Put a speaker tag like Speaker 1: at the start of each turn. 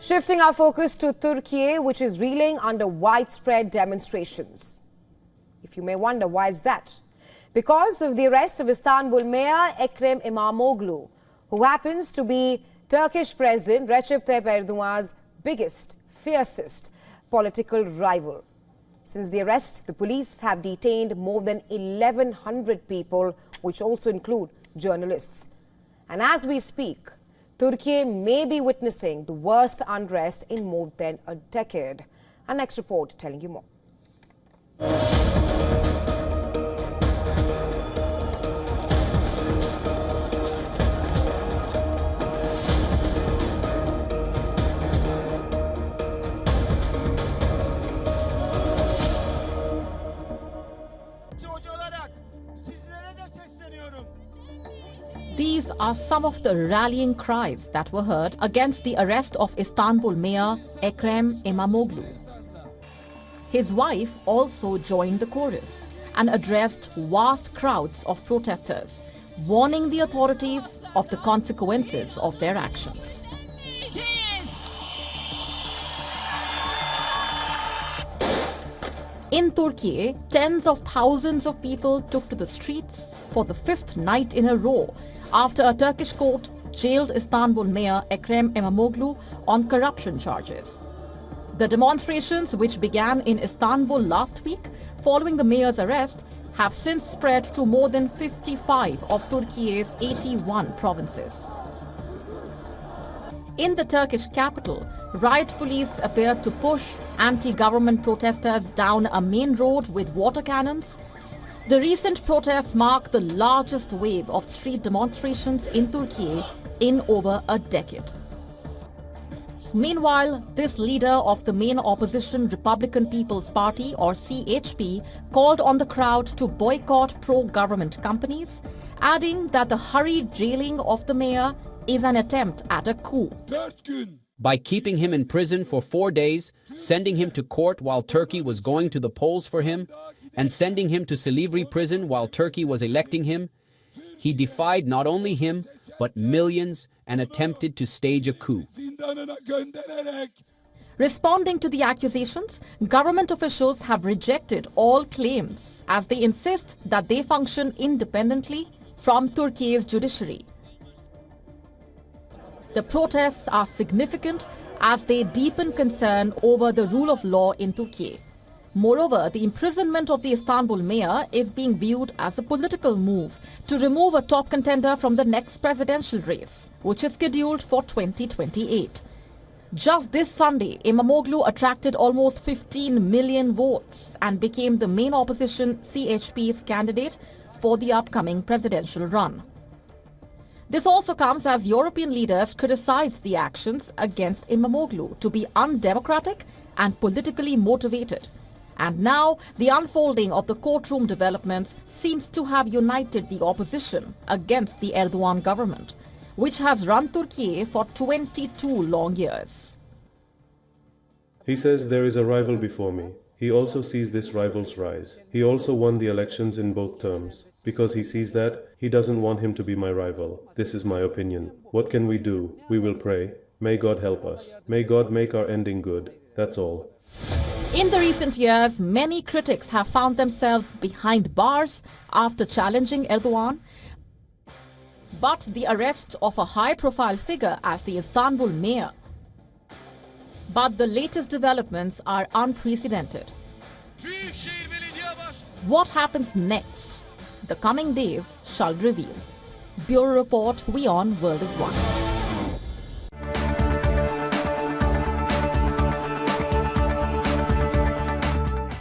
Speaker 1: Shifting our focus to Turkiye, which is reeling under widespread demonstrations. If you may wonder, why is that? Because of the arrest of Istanbul Mayor Ekrem Imamoglu, who happens to be Turkish President Recep Tayyip Erdogan's biggest, fiercest political rival. Since the arrest, the police have detained more than 1,100 people, which also include journalists. And as we speak, Turkey may be witnessing the worst unrest in more than a decade. Our next report telling you more.
Speaker 2: These are some of the rallying cries that were heard against the arrest of Istanbul Mayor Ekrem Imamoglu. His wife also joined the chorus and addressed vast crowds of protesters, warning the authorities of the consequences of their actions. In Turkey, tens of thousands of people took to the streets for the fifth night in a row after a Turkish court jailed Istanbul Mayor Ekrem Imamoglu on corruption charges. The demonstrations, which began in Istanbul last week following the mayor's arrest, have since spread to more than 55 of Turkey's 81 provinces. In the Turkish capital, riot police appeared to push anti-government protesters down a main road with water cannons. The recent protests mark the largest wave of street demonstrations in Turkey in over a decade. Meanwhile, this leader of the main opposition Republican People's Party, or CHP, called on the crowd to boycott pro-government companies, adding that the hurried jailing of the mayor is an attempt at a coup.
Speaker 3: By keeping him in prison for 4 days, sending him to court while Turkey was going to the polls for him, and sending him to Silivri prison while Turkey was electing him, he defied not only him, but millions and attempted to stage a coup.
Speaker 2: Responding to the accusations, government officials have rejected all claims as they insist that they function independently from Turkey's judiciary. The protests are significant as they deepen concern over the rule of law in Turkey. Moreover, the imprisonment of the Istanbul mayor is being viewed as a political move to remove a top contender from the next presidential race, which is scheduled for 2028. Just this Sunday, Imamoglu attracted almost 15 million votes and became the main opposition CHP's candidate for the upcoming presidential run. This also comes as European leaders criticized the actions against Imamoglu to be undemocratic and politically motivated. And now, the unfolding of the courtroom developments seems to have united the opposition against the Erdogan government, which has run Turkey for 22 long years.
Speaker 4: He says there is a rival before me. He also sees this rival's rise. He also won the elections in both terms. Because he sees that, he doesn't want him to be my rival. This is my opinion. What can we do? We will pray. May God help us. May God make our ending good. That's all.
Speaker 2: In the recent years, many critics have found themselves behind bars after challenging Erdogan. But the arrest of a high-profile figure as the Istanbul mayor. But the latest developments are unprecedented. What happens next? The coming days shall reveal. Bureau Report, WION World is One.